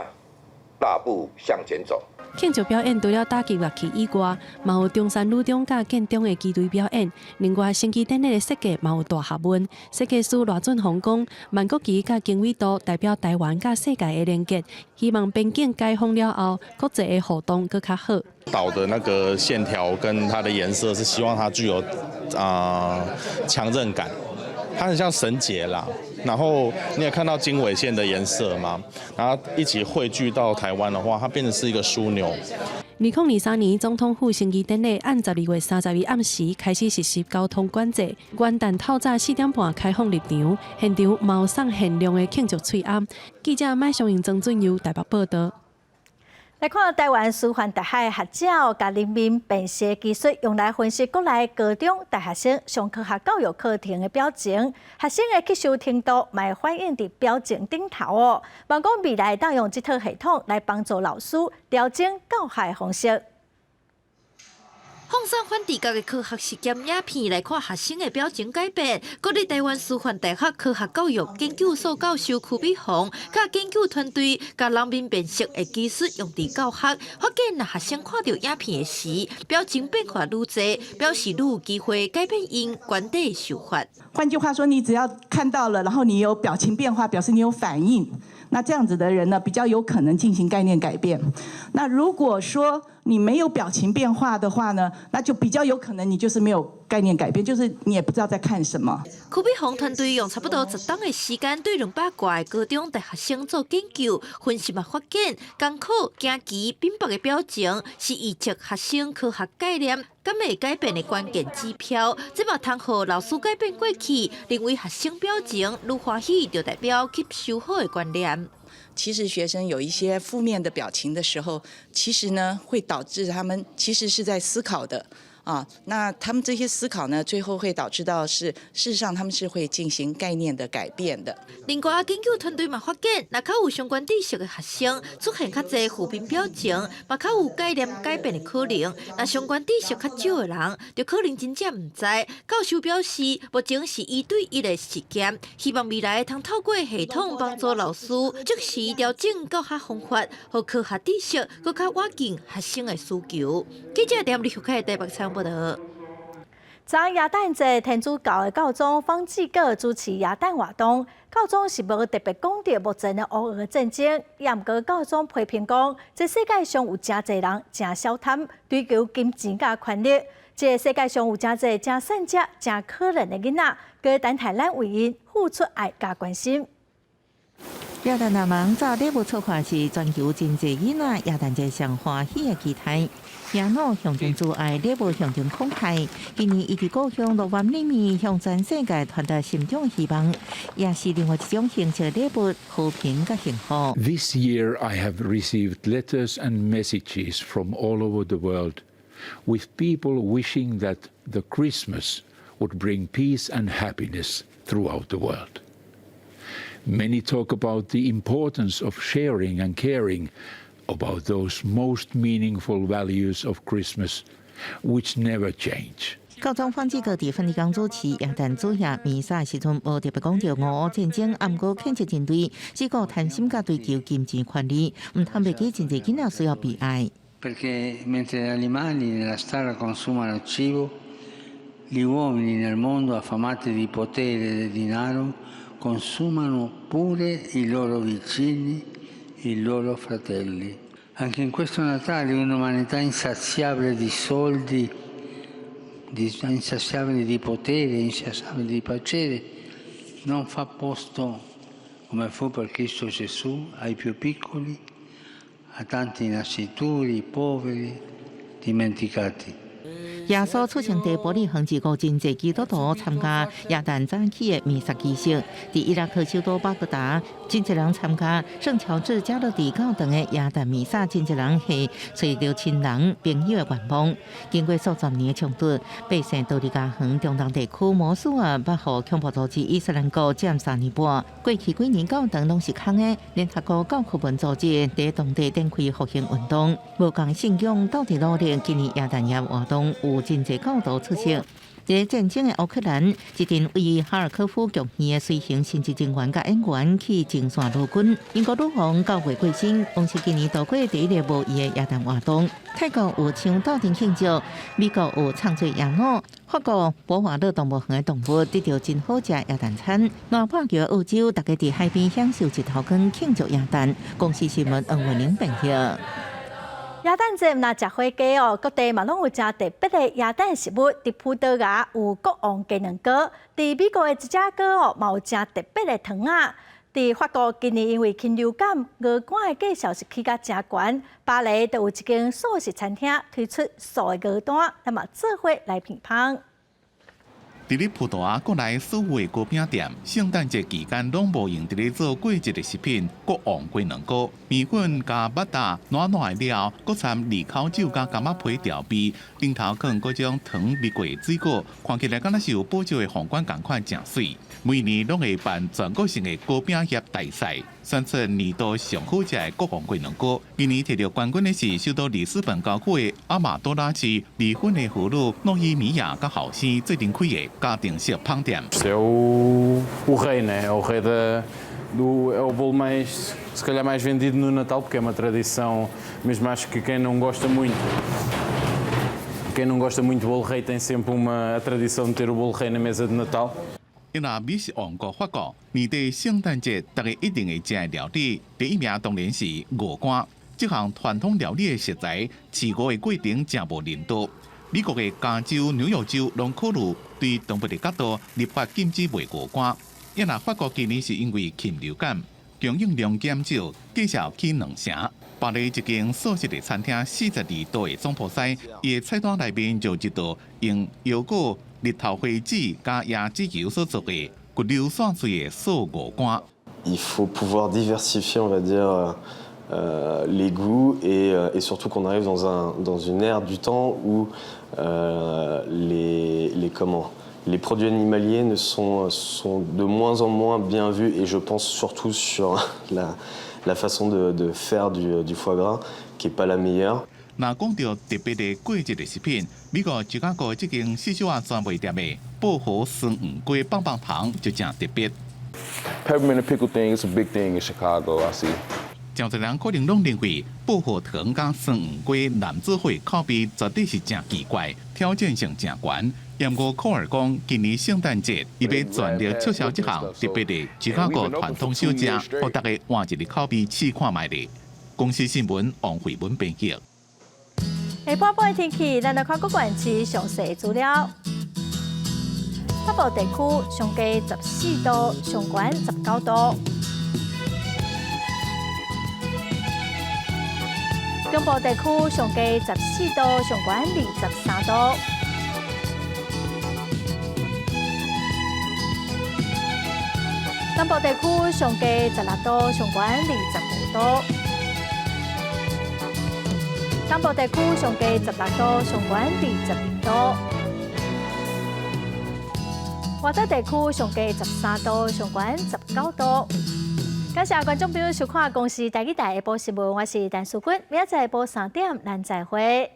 大步向前走。庆祝表演除了打击乐器以外，嘛有中山女中甲建中的机队表演。另外，升旗典礼的设计嘛有大学问。设计师罗俊宏讲，万国旗甲经纬度代表台湾甲世界的连结，希望边境解封了后，国际的互动更较好。岛的那个线条跟它的颜色是希望它具有强韧感，它很像绳结啦。然后你也看到经纬线的颜色嘛，然后一起汇聚到台湾的话，它变成是一个枢纽。2023年总统府升旗典礼按12月30日暗时开始实施交通管制，元旦透早4点半开放入场，现场嘛有送限量的庆祝脆鸭。记者麦尚英、曾俊佑台北报道。来看台湾师范大学学者甲人民辨识技术用来分析国内高中大学生上科学教育课程的表情，学生的吸收程度嘛反映伫表情顶头哦。望讲未来当用这套系统来帮助老师调整教学方式。放上反地角的科学实验影片来看学生的表情改变。国立台湾师范大学科学教育研究所教授曲美凤，甲研究团队甲人民辨识的技术用伫教学，发现若学生看到影片的时，表情变化愈多，表示愈有机会改变因观点的想法。换句话说，你只要看到了，然后你有表情变化，表示你有反应。那这样子的人呢，比较有可能进行概念改变。那如果说你没有表情变化的话呢，那就比较有可能你就是没有概念改变，就是你也不知道在看什么。区比宏团队用差不多10档的时间，对200多个高中大学生做研究，分析嘛发现，艰苦、惊奇、变白的表情是预测学生科学概念敢会改变的关键指标。这嘛通互老师改变过去，认为学生表情愈欢喜，就代表吸收好的观念。其实学生有一些负面的表情的时候，其实呢会导致他们其实是在思考的。那他们这些思考呢，最后会导致到事实上他们是会进行概念的改变的。另外，研究团队嘛发现，若较有相关知识的学生出现较侪负面表情，嘛较有概念改变的可能。那相关知识较少的人，就可能真正唔知。教授表示，目前是1对1的实验，希望未来通透过系统帮助老师即时调整教学方法，和科学知识更较贴近学生的需求。记者连李秀凯台北采报道。昨耶诞节，天主教的教宗方济各主持耶诞活动，教宗是无特别讲到目前的乌俄战争，也毋过教宗批评讲，这世界上有真侪人真小贪，追求金钱甲权力。这世界上有真侪真善者、真可怜的囡仔，佮等待咱为因付出爱甲关心。耶诞难忘，早礼物策划是全球真侪囡仔耶诞节上欢喜的期待。耶诞象征主爱，礼物象征慷慨。今年伊伫故乡6万里面向全世界传达心中希望，也是另外一种形式礼物，和平甲幸福。This year I have received letters and messages from all over the world, with people wishing that the Christmas would bring peace and happiness throughout the world. Many talk about the importance of sharing and caring about those most meaningful values of Christmas, which never change. 教宗方济各伫梵蒂冈主持耶诞主日弥撒时阵，无特别讲到俄乌战争，毋过谴责军队只顾贪心甲追求金钱权利，唔通袂记真侪囡仔需要被爱。Perché mentre gli animali nella stalla consumano cibo, gli uomini nel mondo affamati di potere e di denaro consumano pure i loro vicini, i loro fratelli. Anche in questo Natale un'umanità insaziabile di soldi, insaziabile di potere, insaziabile di piacere, non fa posto, come fu per Cristo Gesù, ai più piccoli, a tanti nascituri, poveri, dimenticati. 耶稣出生地玻璃恒之国真侪基督徒参加耶诞早起的弥撒仪式。伫伊拉克首都巴格达，真侪人参加圣乔治加勒底教堂的耶诞弥撒，真侪人是找到亲人朋友的愿望。经过数十年的冲突，百姓都伫加恒中东地区摩苏尔被互恐怖组织伊斯兰国占3年半。过去几年教堂拢是空的，联合国教科文组织伫当地展开复兴运动，无共信仰斗阵努力，今年耶诞夜活动有真侪教徒出席。在战争的乌克兰，一阵为哈尔科夫剧院的随行新职人员甲演员去前线陆军。英国陆防到月过身，王室今年度过第1个无伊的耶诞活动。泰国有唱斗阵庆祝，美国有唱做耶诞，法国博华乐动物园的动物得到真好食耶诞餐。南半球澳洲大家伫海边享受一头光庆祝耶诞。公司新闻黄文玲报道。耶诞节毋若食火鸡哦，各地嘛拢有真特别的耶诞食物。伫葡萄牙有国王鸡卵糕，伫美国的一只糕哦，嘛有真特别的糖啊。伫法国今年因为禽流感，鹅肝的价销是起甲真悬。巴黎就有一间素食餐厅推出素的鹅单，那么做伙来品尝。伫咧葡萄牙国内所有的糕饼店，圣诞节期间拢无用伫咧做过节的食品，国王鸡卵糕、面粉加巴达软软的料，搁掺利口酒加柑仔皮调味，顶头放各种糖蜜过水果，看起来敢若是有宝石的皇冠同款，真水。每年拢会办全国性的糕饼业大赛，选出年度上好食的国王鸡卵糕。今年摕到冠军的是首都里斯本郊区的阿马多拉市离婚的妇女诺伊米亚甲后生最近开的家庭式烹店。É o rei, né? É o rei é o bolo mais, se calhar mais vendido no Natal, porque é uma tradição, mesmo acho que quem não gosta muito do bolo rei tem sempre a tradição de ter o bolo rei na mesa de Natal. 因若美食王国法国，年底圣诞节大家一定会食的料理，第1名当然是鹅肝。这项传统料理的食材饲养的过程真无人道。美国的加州、纽约州拢考虑对东北的角度立法禁止卖鹅肝。也那法国今年是因为禽流感，供应量减少，介绍起2成。巴黎一间素食的餐厅，42度的总铺西，伊的菜单内面就一道用腰果、日头花籽加椰子油所做的骨溜散水的素鹅肝。Il faut pouvoir diversifier, on va dire, les goûts et surtout qu'on arrive dans une ère du temps où les produits animaliers sont de moins en moins bien vus et je pense surtout sur la façon de faire du foie gras qui est pas la meilleure. 那讲到特别的过节的食品，美国芝加哥这间四小碗专卖店的薄荷酸黄瓜棒棒糖就真特别。Peppermint and pickle thing is a big thing in Chicago. I see. 真侪人可能拢认为薄荷糖加酸黄瓜南做伙口味绝对是真奇怪，挑战性真悬。严过科尔讲，今年圣诞节伊要全力促销这项特别的芝加哥传统小食，让大家换一个口味试看卖的。公司新闻王慧文编辑。下半部的天气，咱来看各县市详细资料。北部地区上低14度，上悬19度；中部地区上低14度，上悬23度；南部地区上低16度，上悬25度；东部地区上低16度，上悬22度。华东地区上低13度，上悬19度。感谢观众朋友收看《公视台语台下晡新闻》，我是陈淑君，明仔载下晡3点，咱再会。